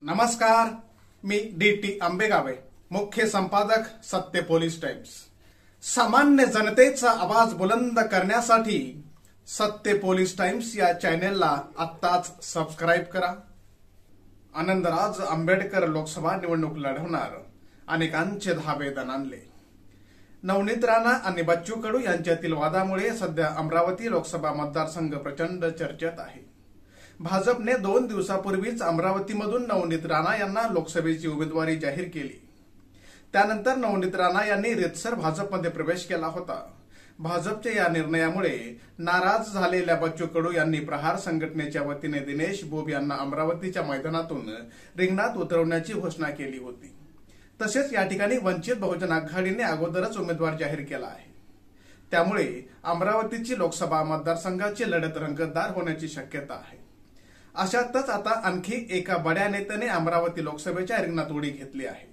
नमस्कार, मी डी.टी. आंबेगावे, मुख्य संपादक सत्य पोलीस टाइम्स। सामान्य जनतेचा आवाज बुलंद करण्यासाठी सत्य पोलीस टाइम्स या चॅनेलला आत्ताच सबस्क्राइब करा। आनंदराज आंबेडकर लोकसभा निवडणूक लढवणार, अनेकांचे धाबे दणाणले। नवनीत राणा आणि बच्चू कडू यांच्यातील वादामुळे सध्या अमरावती लोकसभा मतदारसंघ प्रचंड चर्चेत आहे। भाजपने 2 दिवसापूर्वीच अमरावतीमधून नवनीत राणा यांना लोकसभेची उमेदवारी जाहीर केली। त्यानंतर नवनीत राणा यांनी रीतसर भाजपमध्ये प्रवेश केला होता। भाजपच्या या निर्णयामुळे नाराज झालेल्या बच्चू कडू यांनी प्रहार संघटनेच्या वतीने दिनेश बोब यांना अमरावतीच्या मैदानातून रिंगणात उतरवण्याची घोषणा केली होती। तसेच या ठिकाणी वंचित बहुजन आघाडीने अगोदरच उमेदवार जाहीर केला आहे। त्यामुळे अमरावतीची लोकसभा मतदारसंघाची लढत रंगतदार होण्याची शक्यता आहे। अशातच आता आणखी एका बड्या नेत्याने अमरावती लोकसभेच्या रिंगणात उडी घेतली आहे।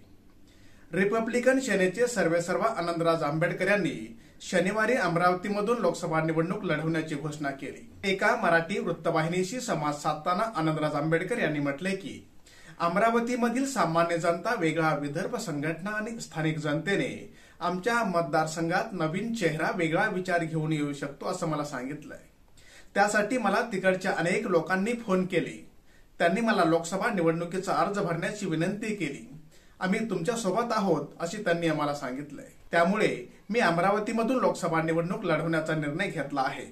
रिपब्लिकन सेनेचे सर्वेसर्वा आनंदराज आंबेडकर यांनी शनिवारी अमरावतीमधून लोकसभा निवडणूक लढवण्याची घोषणा केली। एका मराठी वृत्तवाहिनीशी संवाद साधताना आनंदराज आंबेडकर यांनी म्हटले की अमरावतीमधील सामान्य जनता वेगळा, विदर्भ संघटना आणि स्थानिक जनतेने आमच्या मतदारसंघात नवीन चेहरा, वेगळा विचार घेऊन येऊ शकतो असं मला सांगितलंय। त्यासाठी मला तिकडच्या अनेक लोकांनी फोन केले। त्यांनी मला लोकसभा निवडणुकीचा अर्ज भरण्याची विनंती केली। आम्ही तुमच्या सोबत आहोत अशी त्यांनी आम्हाला सांगितलंय। त्यामुळे मी अमरावतीमधून लोकसभा निवडणूक लढवण्याचा निर्णय घेतला आहे।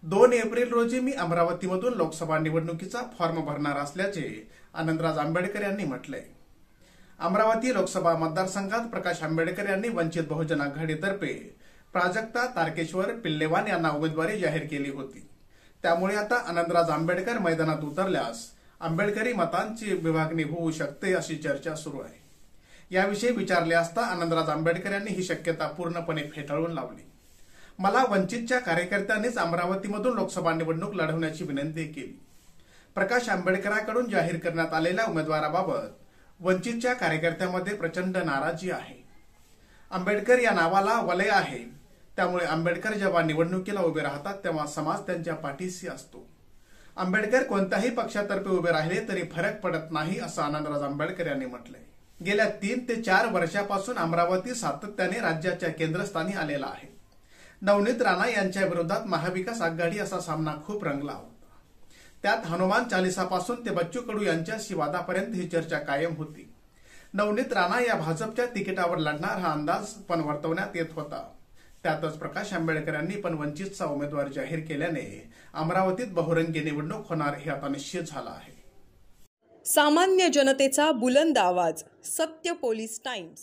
2 एप्रिल रोजी मी अमरावतीमधून लोकसभा निवडणुकीचा फॉर्म भरणार असल्याचे आनंदराज आंबेडकर यांनी म्हटलंय। अमरावती लोकसभा मतदारसंघात प्रकाश आंबेडकर यांनी वंचित बहुजन आघाडीतर्फे प्राजक्ता तारकेश्वर पिल्लेवान यांना उमेदवारी जाहीर केली होती। त्यामुळे आता आनंदराज आंबेडकर मैदानात उतरल्यास आंबेडकरी मतांची विभागणी होऊ शकते अशी चर्चा सुरू आहे। याविषयी विचारले असता आनंदराज आंबेडकर यांनी ही शक्यता पूर्णपणे फेटाळून लावली। मला वंचितच्या कार्यकर्त्यांनीच अमरावतीमधून लोकसभा निवडणूक लढवण्याची विनंती केली। प्रकाश आंबेडकरांकडून जाहीर करण्यात आलेल्या उमेदवाराबाबत वंचितच्या कार्यकर्त्यांमध्ये प्रचंड नाराजी आहे। आंबेडकर या नावाला वलय आहे। त्यामुळे आंबेडकर जेव्हा निवडणुकीला उभे राहतात तेव्हा समाज त्यांच्या पाठीशी असतो। आंबेडकर कोणत्याही पक्षातर्फे उभे राहिले तरी फरक पडत नाही असं आनंदराज आंबेडकर यांनी म्हटलंय। गेल्या 3 ते 4 वर्षापासून अमरावती सातत्याने राज्याच्या केंद्रस्थानी आलेला आहे। नवनीत राणा यांच्या विरोधात महाविकास आघाडी असा सामना खूप रंगला होता। त्यात हनुमान चालीसापासून ते बच्चू कडू यांच्याशी वादापर्यंत ही चर्चा कायम होती। नवनीत राणा या भाजपच्या तिकिटावर लढणार हा अंदाज पण वर्तवण्यात येत होता। त्यातच प्रकाश आंबेडकर यांनी पण वंचितचा उमेदवार जाहीर केल्याने अमरावतीत बहुरंगी निवडणूक होणार हे आता निश्चित झालं आहे। सामान्य जनतेचा बुलंद आवाज, सत्य पोलीस टाइम्स।